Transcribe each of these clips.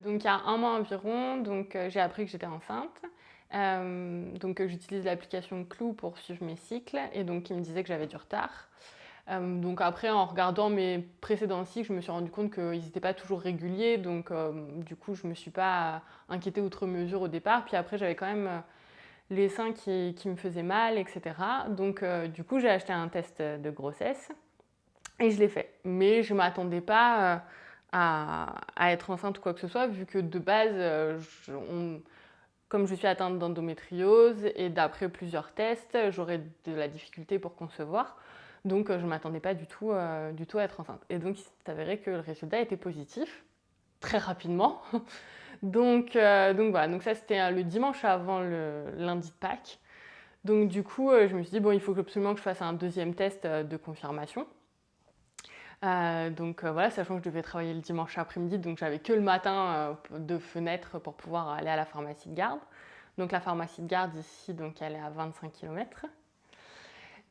Donc il y a un mois environ, j'ai appris que j'étais enceinte. J'utilise l'application Clou pour suivre mes cycles et donc il me disait que j'avais du retard. Donc après, en regardant mes précédents cycles, je me suis rendu compte qu'ils n'étaient pas toujours réguliers, du coup, je me suis pas inquiétée outre mesure au départ. Puis après, j'avais quand même les seins qui me faisaient mal, etc. Du coup, j'ai acheté un test de grossesse et je l'ai fait. Mais je ne m'attendais pas à être enceinte ou quoi que ce soit, vu que de base, comme je suis atteinte d'endométriose et d'après plusieurs tests, j'aurais de la difficulté pour concevoir. Je ne m'attendais pas du tout à être enceinte. Et donc, il s'est avéré que le résultat était positif, très rapidement. Voilà, donc ça c'était le dimanche avant le lundi de Pâques. Je me suis dit, bon, il faut absolument que je fasse un deuxième test de confirmation. Voilà, sachant que je devais travailler le dimanche après-midi, donc j'avais que le matin de fenêtre pour pouvoir aller à la pharmacie de garde. Donc la pharmacie de garde ici, donc elle est à 25 km.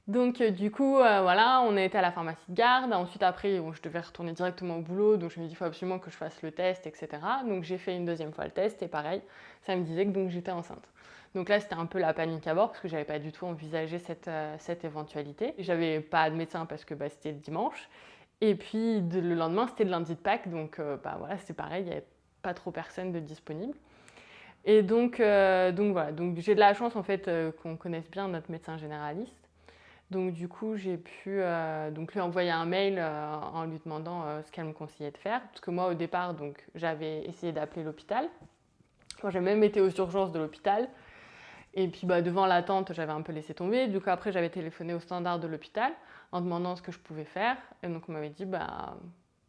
Voilà, on a été à la pharmacie de garde. Ensuite, après, je devais retourner directement au boulot. Donc, je me dis, il faut absolument que je fasse le test, etc. Donc, j'ai fait une deuxième fois le test et pareil, ça me disait que donc, j'étais enceinte. Donc là, c'était un peu la panique à bord parce que j'avais pas du tout envisagé cette éventualité. J'avais pas de médecin parce que c'était le dimanche. Et puis, le lendemain, c'était le lundi de Pâques. Voilà, c'était pareil, il n'y avait pas trop personne de disponible. Voilà, donc j'ai de la chance en fait qu'on connaisse bien notre médecin généraliste. Donc du coup, j'ai pu lui envoyer un mail en lui demandant ce qu'elle me conseillait de faire. Parce que moi, au départ, j'avais essayé d'appeler l'hôpital. Enfin, j'ai même été aux urgences de l'hôpital. Et puis devant l'attente, j'avais un peu laissé tomber. Du coup, après, j'avais téléphoné au standard de l'hôpital en demandant ce que je pouvais faire. Et donc, on m'avait dit,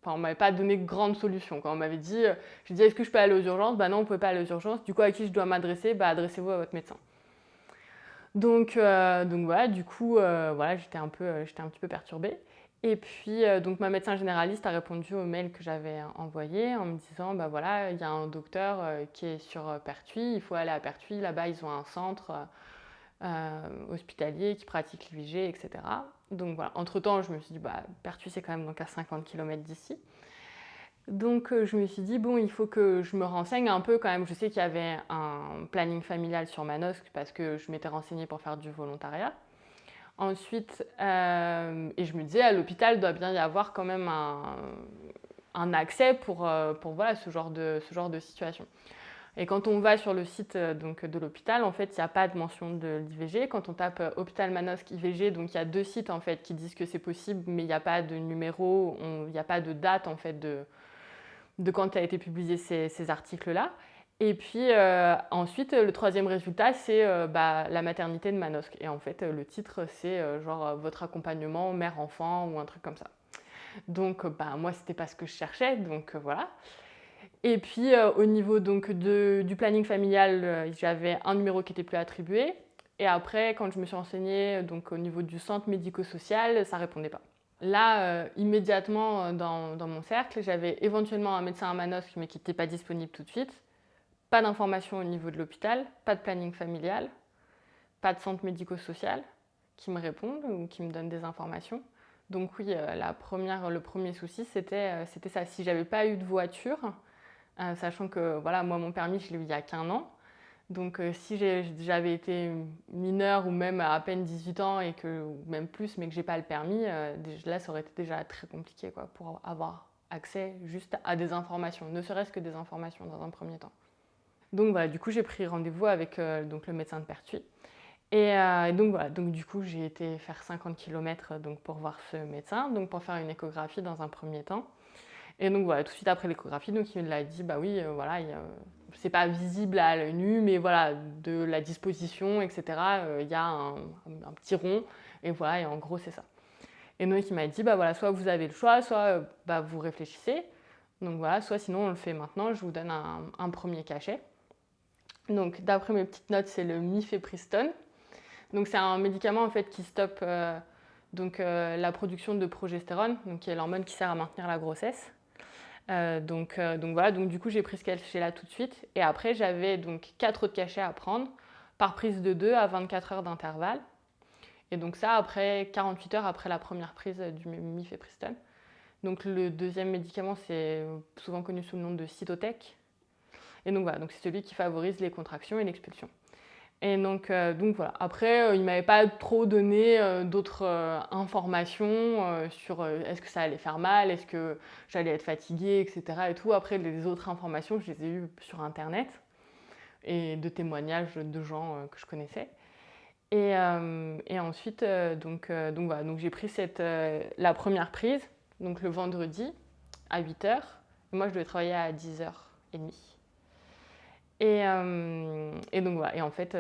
on m'avait pas donné de grande solution. Quand on m'avait dit, j'ai dit, est-ce que je peux aller aux urgences? Non, on ne pouvait pas aller aux urgences. Du coup, à qui je dois m'adresser? Adressez-vous à votre médecin. Voilà, du coup, voilà, j'étais un petit peu perturbée. Et puis, ma médecin généraliste a répondu au mail que j'avais envoyé en me disant, voilà, il y a un docteur qui est sur Pertuis, il faut aller à Pertuis, là-bas ils ont un centre hospitalier qui pratique l'IVG, etc. Donc voilà, entre-temps, je me suis dit, Pertuis c'est quand même donc à 50 km d'ici. Je me suis dit, bon, il faut que je me renseigne un peu quand même. Je sais qu'il y avait un planning familial sur Manosque parce que je m'étais renseignée pour faire du volontariat. Ensuite, et je me disais, à l'hôpital, doit bien y avoir quand même un accès pour voilà, ce genre de situation. Et quand on va sur le site de l'hôpital, en fait, il n'y a pas de mention de l'IVG. Quand on tape hôpital Manosque IVG, donc il y a deux sites en fait qui disent que c'est possible, mais il n'y a pas de numéro, il n'y a pas de date en fait de quand a été publié ces articles-là. Et puis ensuite, le troisième résultat, c'est la maternité de Manosque. Et en fait, le titre, c'est votre accompagnement mère-enfant ou un truc comme ça. Moi, c'était pas ce que je cherchais, voilà. Et puis au niveau du planning familial, j'avais un numéro qui n'était plus attribué. Et après, quand je me suis renseignée au niveau du centre médico-social, ça répondait pas. Là, immédiatement dans mon cercle, j'avais éventuellement un médecin à Manosque, mais qui n'était pas disponible tout de suite. Pas d'informations au niveau de l'hôpital, pas de planning familial, pas de centre médico-social qui me répondent ou qui me donnent des informations. Donc oui, le premier souci, c'était ça. Si j'avais pas eu de voiture, sachant que voilà, moi mon permis, je l'ai eu il y a qu'un an. Si j'avais été mineure ou même à peine 18 ans ou même plus, mais que j'ai pas le permis, là ça aurait été déjà très compliqué quoi, pour avoir accès juste à des informations, ne serait-ce que des informations dans un premier temps. Donc voilà, du coup j'ai pris rendez-vous avec le médecin de Pertuis. Du coup j'ai été faire 50 km pour voir ce médecin, pour faire une échographie dans un premier temps. Et donc voilà, tout de suite après l'échographie, il me l'a dit, oui, voilà, c'est pas visible à l'œil nu, mais voilà, de la disposition, etc., il y a un petit rond, et voilà, et en gros, c'est ça. Et donc il m'a dit, voilà, soit vous avez le choix, soit vous réfléchissez. Donc voilà, soit sinon on le fait maintenant, je vous donne un premier cachet. Donc d'après mes petites notes, c'est le mifepristone. Donc c'est un médicament en fait qui stoppe la production de progestérone, qui est l'hormone qui sert à maintenir la grossesse. Voilà, du coup j'ai pris ce cachet-là tout de suite. Et après j'avais 4 autres cachets à prendre par prise de 2 à 24 heures d'intervalle. Et donc ça après 48 heures après la première prise du mifepristone. Donc le deuxième médicament c'est souvent connu sous le nom de Cytotec. Et donc voilà, donc c'est celui qui favorise les contractions et l'expulsion. Et donc voilà. Après, il ne m'avait pas trop donné d'autres informations sur est-ce que ça allait faire mal, est-ce que j'allais être fatiguée, etc. Et tout. Après, les autres informations, je les ai eues sur Internet et de témoignages de gens que je connaissais. Et ensuite, donc voilà, donc j'ai pris la première prise, donc le vendredi à 8h. Moi, je devais travailler à 10h30. Et donc voilà, et en fait,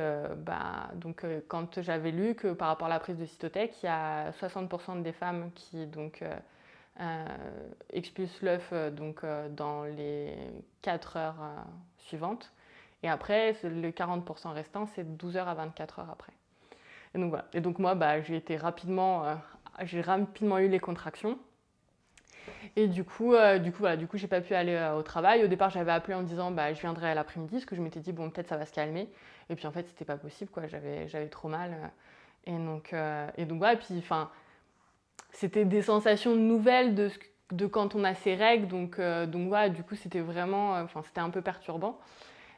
quand j'avais lu que par rapport à la prise de cytotec, il y a 60% des femmes qui expulsent l'œuf dans les 4 heures suivantes. Et après, le 40% restant, c'est 12 heures à 24 heures après. Et donc voilà. Et donc moi, j'ai rapidement eu les contractions. Et du coup, j'ai pas pu aller au travail. Au départ, j'avais appelé en disant je viendrai à l'après-midi, parce que je m'étais dit bon, peut-être ça va se calmer. Et puis en fait, c'était pas possible, quoi. J'avais trop mal. Et donc voilà. Et puis enfin, c'était des sensations nouvelles de quand on a ses règles. Donc voilà. Du coup, c'était vraiment, c'était un peu perturbant.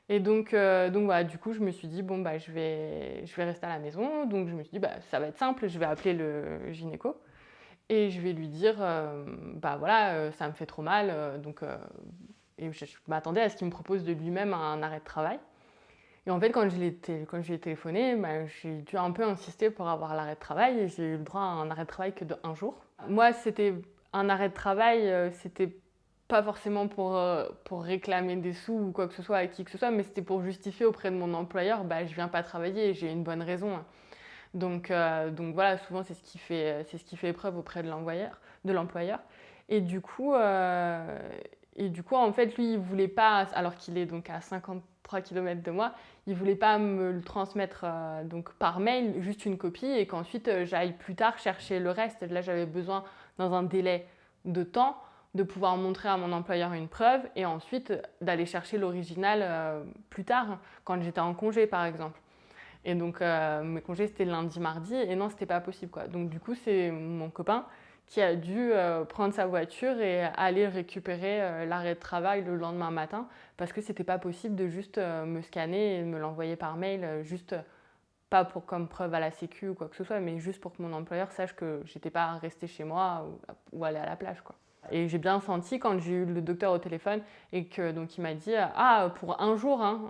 Et donc voilà. Du coup, je me suis dit bon je vais rester à la maison. Donc je me suis dit ça va être simple. Je vais appeler le gynéco. Et je vais lui dire, ça me fait trop mal. Et je m'attendais à ce qu'il me propose de lui-même un arrêt de travail. Et en fait, quand je lui ai téléphoné, j'ai dû un peu insister pour avoir l'arrêt de travail. Et j'ai eu le droit à un arrêt de travail que de 1 jour. Moi, c'était un arrêt de travail, c'était pas forcément pour réclamer des sous ou quoi que ce soit à qui que ce soit, mais c'était pour justifier auprès de mon employeur, je viens pas travailler et j'ai une bonne raison. Donc voilà, souvent c'est ce qui fait épreuve auprès de l'employeur. Et du coup, en fait, lui, il voulait pas, alors qu'il est donc à 53 km de moi, il voulait pas me le transmettre donc par mail, juste une copie, et qu'ensuite j'aille plus tard chercher le reste. Là, j'avais besoin, dans un délai de temps, de pouvoir montrer à mon employeur une preuve, et ensuite d'aller chercher l'original plus tard, quand j'étais en congé, par exemple. Et donc, mes congés, c'était lundi, mardi, et non, c'était pas possible, quoi. Donc, du coup, c'est mon copain qui a dû prendre sa voiture et aller récupérer l'arrêt de travail le lendemain matin, parce que c'était pas possible de juste me scanner et me l'envoyer par mail, juste pas comme preuve à la sécu ou quoi que ce soit, mais juste pour que mon employeur sache que j'étais pas restée chez moi ou aller à la plage, quoi. Et j'ai bien senti quand j'ai eu le docteur au téléphone et que donc il m'a dit pour 1 jour, hein,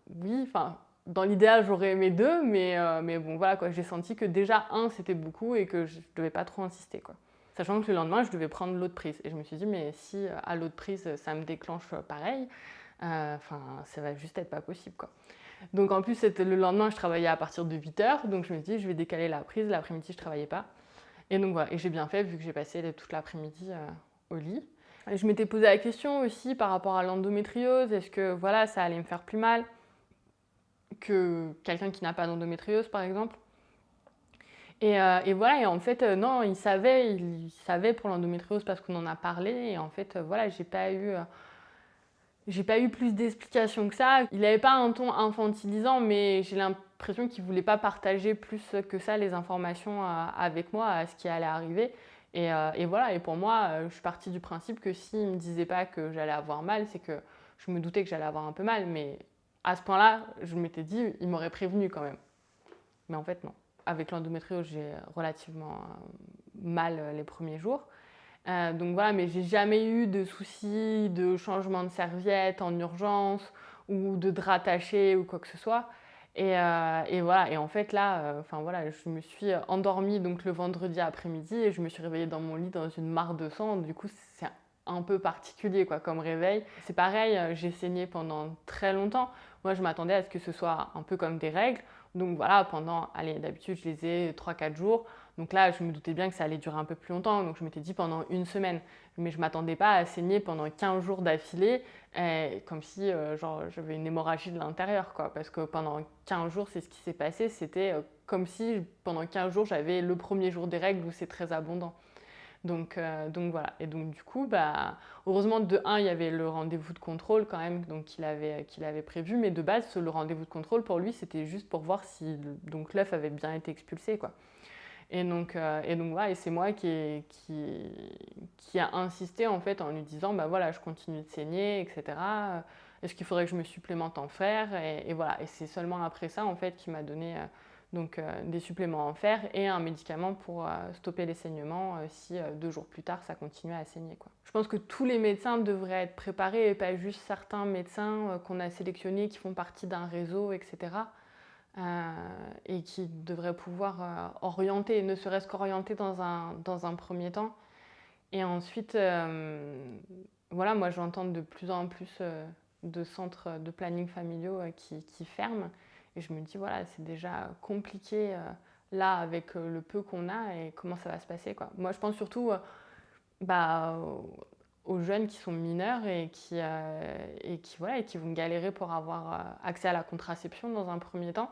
oui, enfin. Dans l'idéal, j'aurais aimé 2, mais bon, voilà, quoi. J'ai senti que déjà 1, c'était beaucoup et que je ne devais pas trop insister, quoi. Sachant que le lendemain, je devais prendre l'autre prise. Et je me suis dit, mais si à l'autre prise, ça me déclenche pareil, ça va juste être pas possible, quoi. Donc en plus, le lendemain, je travaillais à partir de 8h, donc je me suis dit, je vais décaler la prise. L'après-midi, je ne travaillais pas. Et donc voilà, et j'ai bien fait, vu que j'ai passé toute l'après-midi au lit. Et je m'étais posé la question aussi par rapport à l'endométriose. Est-ce que voilà, ça allait me faire plus mal que quelqu'un qui n'a pas d'endométriose, par exemple. Et voilà, et en fait, non, il savait pour l'endométriose parce qu'on en a parlé. Et en fait, voilà, j'ai pas eu plus d'explications que ça. Il n'avait pas un ton infantilisant, mais j'ai l'impression qu'il ne voulait pas partager plus que ça les informations avec moi à ce qui allait arriver. Et voilà, et pour moi, je suis partie du principe que s'il ne me disait pas que j'allais avoir mal, c'est que je me doutais que j'allais avoir un peu mal, mais à ce point-là, je m'étais dit, il m'aurait prévenu quand même. Mais en fait, non. Avec l'endométriose, j'ai relativement mal les premiers jours. Donc voilà, mais j'ai jamais eu de soucis de changement de serviette en urgence ou de drap taché ou quoi que ce soit. Et voilà, et en fait là, je me suis endormie donc le vendredi après-midi et je me suis réveillée dans mon lit dans une mare de sang. Du coup, c'est un peu particulier quoi, comme réveil. C'est pareil, j'ai saigné pendant très longtemps. Moi, je m'attendais à ce que ce soit un peu comme des règles. Donc voilà, d'habitude, je les ai 3-4 jours. Donc là, je me doutais bien que ça allait durer un peu plus longtemps. Donc je m'étais dit pendant 1 semaine. Mais je ne m'attendais pas à saigner pendant 15 jours d'affilée, comme si j'avais une hémorragie de l'intérieur, quoi. Parce que pendant 15 jours, c'est ce qui s'est passé. C'était comme si pendant 15 jours, j'avais le premier jour des règles où c'est très abondant. Donc voilà. Et donc du coup, heureusement, de 1, il y avait le rendez-vous de contrôle quand même qu'il avait prévu. Mais de base, le rendez-vous de contrôle, pour lui, c'était juste pour voir si l'œuf avait bien été expulsé, quoi. Et donc voilà, et c'est moi qui a insisté en fait en lui disant voilà, je continue de saigner, etc. est-ce qu'il faudrait que je me supplémente en fer et voilà. Et c'est seulement après ça en fait qu'il m'a donné des suppléments en fer et un médicament pour stopper les saignements si 2 jours plus tard ça continuait à saigner, quoi. Je pense que tous les médecins devraient être préparés et pas juste certains médecins qu'on a sélectionnés qui font partie d'un réseau, etc. Et qui devraient pouvoir orienter, ne serait-ce qu'orienter dans un premier temps. Et ensuite, voilà, moi j'entends de plus en plus de centres de planning familiaux qui ferment. Et je me dis, voilà, c'est déjà compliqué là avec le peu qu'on a et comment ça va se passer, quoi. Moi je pense surtout bah, aux jeunes qui sont mineurs et qui vont galérer pour avoir accès à la contraception dans un premier temps.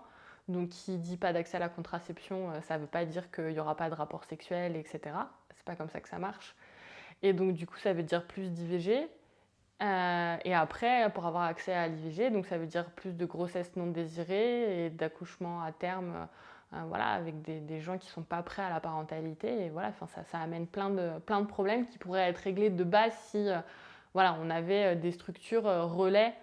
Donc qui dit pas d'accès à la contraception, ça veut pas dire qu'il n'y aura pas de rapport sexuel, etc. C'est pas comme ça que ça marche. Et donc du coup ça veut dire plus d'IVG. Et après, pour avoir accès à l'IVG, donc ça veut dire plus de grossesse non désirée et d'accouchement à terme, voilà, avec des gens qui ne sont pas prêts à la parentalité. Et voilà, ça amène plein de problèmes qui pourraient être réglés de base si voilà, on avait des structures relais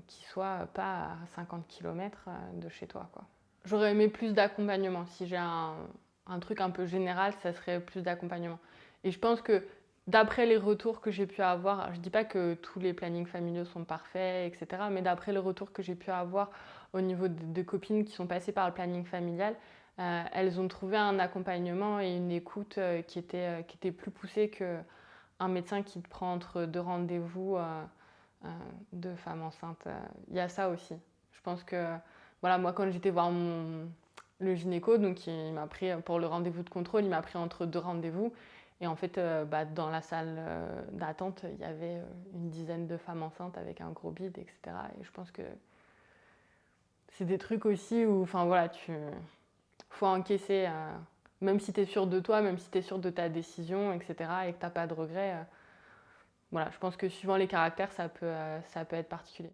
qui ne soient pas à 50 km de chez toi, quoi. J'aurais aimé plus d'accompagnement. Si j'ai un truc un peu général, ça serait plus d'accompagnement. Et je pense que d'après les retours que j'ai pu avoir, je ne dis pas que tous les plannings familiaux sont parfaits, etc., mais d'après les retours que j'ai pu avoir au niveau de copines qui sont passées par le planning familial, elles ont trouvé un accompagnement et une écoute qui était plus poussée qu'un médecin qui te prend entre 2 rendez-vous de femmes enceintes. Il y a ça aussi. Je pense que, voilà, moi quand j'étais voir le gynéco, donc il m'a pris pour le rendez-vous de contrôle, il m'a pris entre 2 rendez-vous. Et en fait, dans la salle d'attente, il y avait une dizaine de femmes enceintes avec un gros bide, etc. Et je pense que c'est des trucs aussi où, enfin voilà, faut encaisser, même si tu es sûr de toi, même si tu es sûr de ta décision, etc. et que tu n'as pas de regrets. Voilà, je pense que suivant les caractères, ça peut être particulier.